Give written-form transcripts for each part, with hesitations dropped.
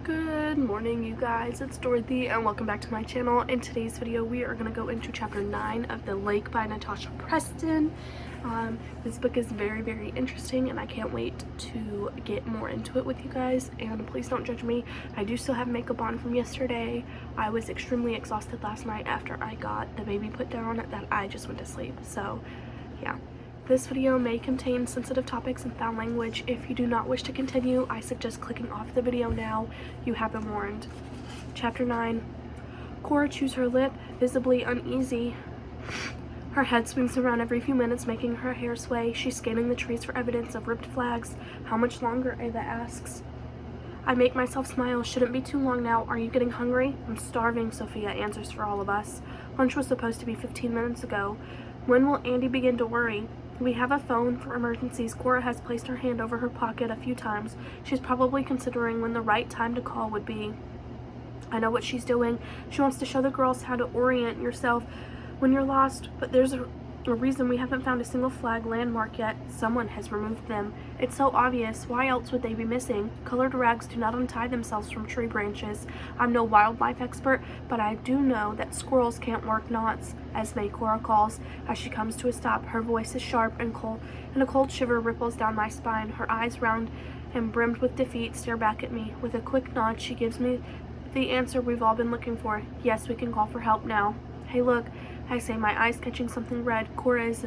Good morning, you guys. It's Dorothy and welcome back to my channel. In today's video we are going to go into chapter 9 of The Lake by Natasha Preston. This book is very interesting and I can't wait to get more into it with you guys, and please don't judge me. I do still have makeup on from yesterday. I was extremely exhausted last night after I got the baby put down that I just went to sleep. So yeah. This video may contain sensitive topics and foul language. If you do not wish to continue, I suggest clicking off the video now. You have been warned. Chapter 9. Cora chews her lip, visibly uneasy. Her head swings around every few minutes, making her hair sway. She's scanning the trees for evidence of ripped flags. How much longer? Ava asks. I make myself smile. Shouldn't be too long now. Are you getting hungry? I'm starving, Sophia answers for all of us. Lunch was supposed to be 15 minutes ago. When will Andy begin to worry? We have a phone for emergencies. Cora has placed her hand over her pocket a few times. She's probably considering when the right time to call would be. I know what she's doing. She wants to show the girls how to orient yourself when you're lost, but there's a reason we haven't found a single flag landmark yet. Someone has removed them. It's so obvious. Why else would they be missing? Colored rags do not untie themselves from tree branches. I'm no wildlife expert, but I do know that squirrels can't work knots. Esme, Cora calls as she comes to a stop. Her voice is sharp and cold, and a cold shiver ripples down my spine. Her eyes, round and brimmed with defeat, stare back at me. With a quick nod, she gives me the answer we've all been looking for. Yes, we can call for help now. Hey, look, I say, my eyes catching something red. Cora is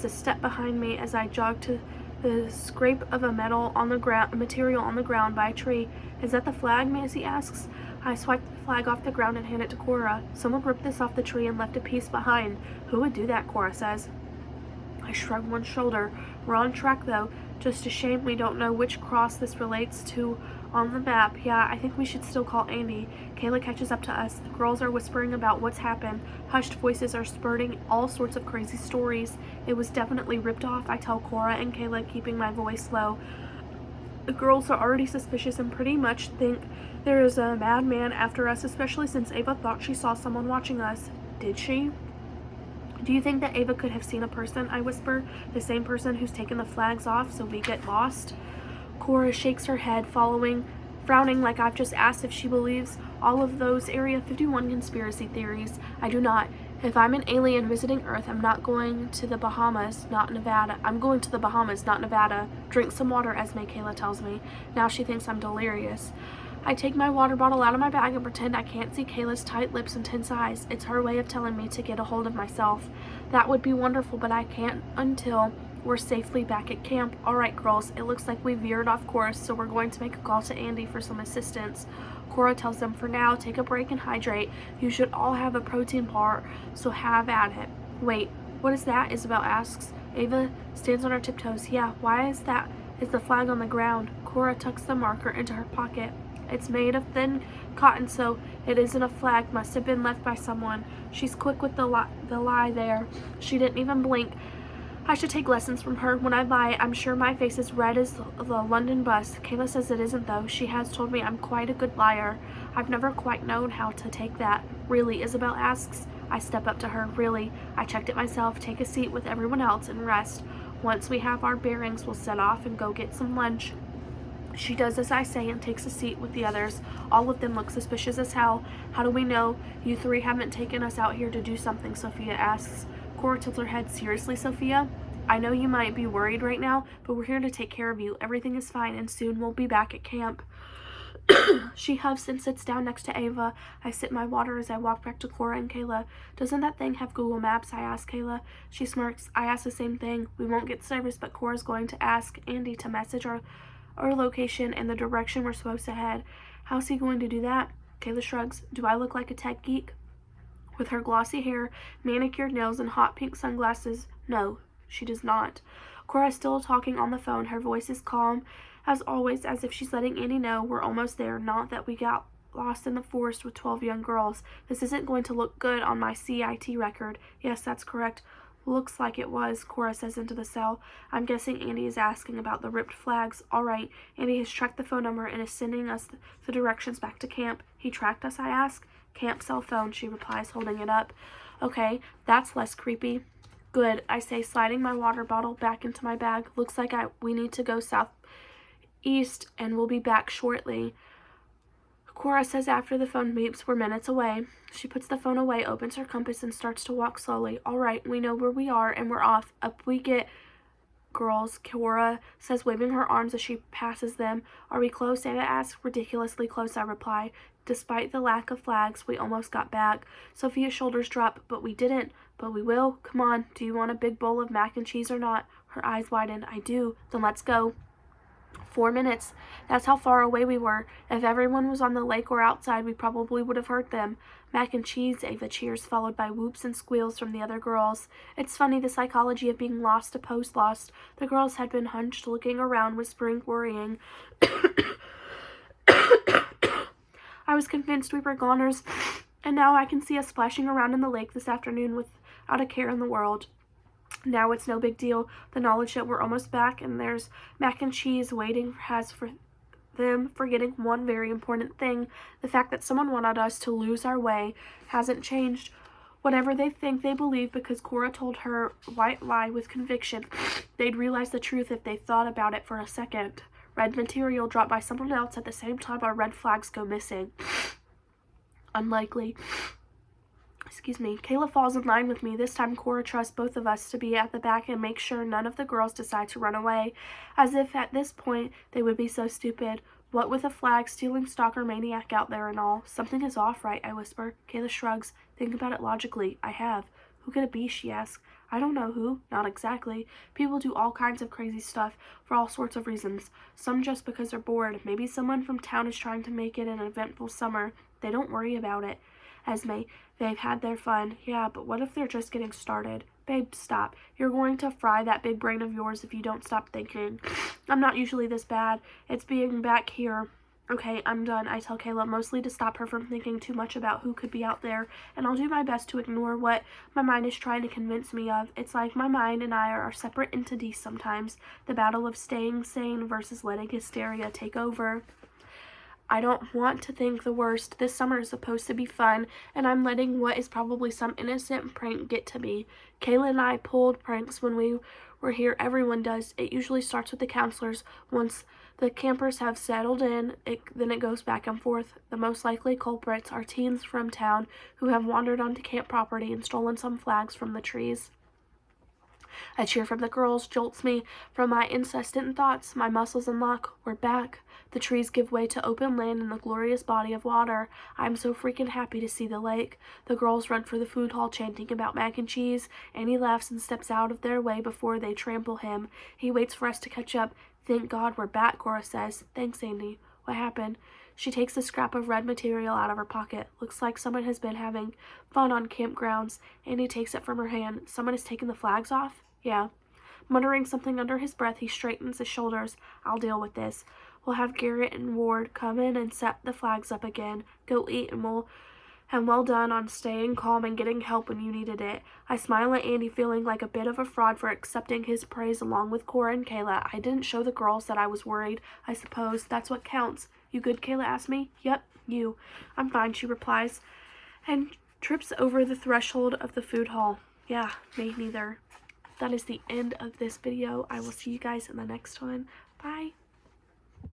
a step behind me as I jog to the scrape of a material on the ground by a tree. Is that the flag? Maisie asks. I swipe the flag off the ground and hand it to Cora. Someone ripped this off the tree and left a piece behind. Who would do that? Cora says. I shrug one shoulder. We're on track though. Just a shame we don't know which cross this relates to on the map. Yeah, I think we should still call Andy. Kayla catches up to us. The girls are whispering about what's happened. Hushed voices are spurting all sorts of crazy stories. It was definitely ripped off, I tell Cora and Kayla, keeping my voice low. The girls are already suspicious and pretty much think there is a madman after us, especially since Ava thought she saw someone watching us. Did she? Do you think that Ava could have seen a person? I whisper. The same person who's taken the flags off so we get lost? Cora shakes her head, frowning like I've just asked if she believes all of those Area 51 conspiracy theories. I do not. If I'm an alien visiting Earth, I'm not going to the Bahamas, not Nevada. I'm going to the Bahamas, not Nevada. Drink some water, Esme, Kayla tells me. Now she thinks I'm delirious. I take my water bottle out of my bag and pretend I can't see Kayla's tight lips and tense eyes. It's her way of telling me to get a hold of myself. That would be wonderful, but I can't until we're safely back at camp. All right, girls, it looks like we veered off course, so we're going to make a call to Andy for some assistance. Cora tells them, for now, take a break and hydrate. You should all have a protein bar, so have at it. Wait, what is that? Isabel asks. Ava stands on her tiptoes. Yeah, why is the flag on the ground? Cora tucks the marker into her pocket. It's made of thin cotton, so it isn't a flag. Must have been left by someone. She's quick with the lie there. She didn't even blink. I should take lessons from her. When I lie, I'm sure my face is red as the London bus. Kayla says it isn't, though. She has told me I'm quite a good liar. I've never quite known how to take that. Really? Isabel asks. I step up to her. Really? I checked it myself. Take a seat with everyone else and rest. Once we have our bearings, we'll set off and go get some lunch. She does as I say and takes a seat with the others. All of them look suspicious as hell. How do we know you three haven't taken us out here to do something? Sophia asks. Cora tilts her head. Seriously, Sophia? I know you might be worried right now, but we're here to take care of you. Everything is fine, and soon we'll be back at camp. She huffs and sits down next to Ava. I sip my water as I walk back to Cora and Kayla. Doesn't that thing have Google Maps? I ask Kayla. She smirks. I ask the same thing. We won't get service, but Cora's going to ask Andy to message our location and the direction we're supposed to head. How's he going to do that? Kayla shrugs. Do I look like a tech geek? With her glossy hair, manicured nails, and hot pink sunglasses? No, she does not. Cora is still talking on the phone. Her voice is calm, as always, as if she's letting Andy know we're almost there, not that we got lost in the forest with 12 young girls. This isn't going to look good on my CIT record. Yes, that's correct. Looks like it was, Cora says into the cell. I'm guessing Andy is asking about the ripped flags. All right, Andy has tracked the phone number and is sending us the directions back to camp. He tracked us, I ask. Camp cell phone, she replies, holding it up. Okay, that's less creepy. Good, I say, sliding my water bottle back into my bag. Looks like we need to go southeast and we'll be back shortly. Cora says after the phone beeps, we're minutes away. She puts the phone away, opens her compass, and starts to walk slowly. All right, we know where we are, and we're off. Up we get. Girls, Cora says, waving her arms as she passes them. Are we close? Anna asks. Ridiculously close, I reply. Despite the lack of flags, we almost got back. Sophia's shoulders drop. But we didn't. But we will. Come on. Do you want a big bowl of mac and cheese or not? Her eyes widen. I do. Then let's go. 4 minutes. That's how far away we were. If everyone was on the lake or outside, we probably would have heard them. Mac and cheese, Ava cheers, followed by whoops and squeals from the other girls. It's funny, the psychology of being lost opposed lost. The girls had been hunched, looking around, whispering, worrying. I was convinced we were goners, and now I can see us splashing around in the lake this afternoon without a care in the world. Now it's no big deal. The knowledge that we're almost back and there's mac and cheese waiting has for them forgetting one very important thing. The fact that someone wanted us to lose our way hasn't changed. Whatever they think they believe because Cora told her white lie with conviction, they'd realize the truth if they thought about it for a second. Red material dropped by someone else at the same time our red flags go missing. Unlikely. Excuse me. Kayla falls in line with me. This time Cora trusts both of us to be at the back and make sure none of the girls decide to run away. As if at this point they would be so stupid. What with a flag, stealing stalker maniac out there and all. Something is off, right? I whisper. Kayla shrugs. Think about it logically. I have. Who could it be? She asks. I don't know who. Not exactly. People do all kinds of crazy stuff for all sorts of reasons. Some just because they're bored. Maybe someone from town is trying to make it an eventful summer. They don't worry about it. Esme, they've had their fun. Yeah, but what if they're just getting started? Babe, stop. You're going to fry that big brain of yours if you don't stop thinking. I'm not usually this bad. It's being back here. Okay, I'm done. I tell Kayla, mostly to stop her from thinking too much about who could be out there, and I'll do my best to ignore what my mind is trying to convince me of. It's like my mind and I are separate entities sometimes. The battle of staying sane versus letting hysteria take over. I don't want to think the worst. This summer is supposed to be fun, and I'm letting what is probably some innocent prank get to me. Kayla and I pulled pranks when we were here. Everyone does. It usually starts with the counselors. Once the campers have settled in, then it goes back and forth. The most likely culprits are teens from town who have wandered onto camp property and stolen some flags from the trees. A cheer from the girls jolts me from my incessant thoughts. My muscles unlock. We're back. The trees give way to open land and the glorious body of water. I'm so freaking happy to see the lake. The girls run for the food hall chanting about mac and cheese. Annie laughs and steps out of their way before they trample him. He waits for us to catch up. Thank God we're back, Cora says. Thanks, Andy. What happened? She takes a scrap of red material out of her pocket. Looks like someone has been having fun on campgrounds. Andy takes it from her hand. Someone has taken the flags off? Yeah. Muttering something under his breath, he straightens his shoulders. I'll deal with this. We'll have Garrett and Ward come in and set the flags up again. Go eat and well done on staying calm and getting help when you needed it. I smile at Andy, feeling like a bit of a fraud for accepting his praise along with Cora and Kayla. I didn't show the girls that I was worried. I suppose that's what counts. You good, Kayla asks me. Yep, you. I'm fine, she replies, and trips over the threshold of the food hall. Yeah, me neither. That is the end of this video. I will see you guys in the next one. Bye.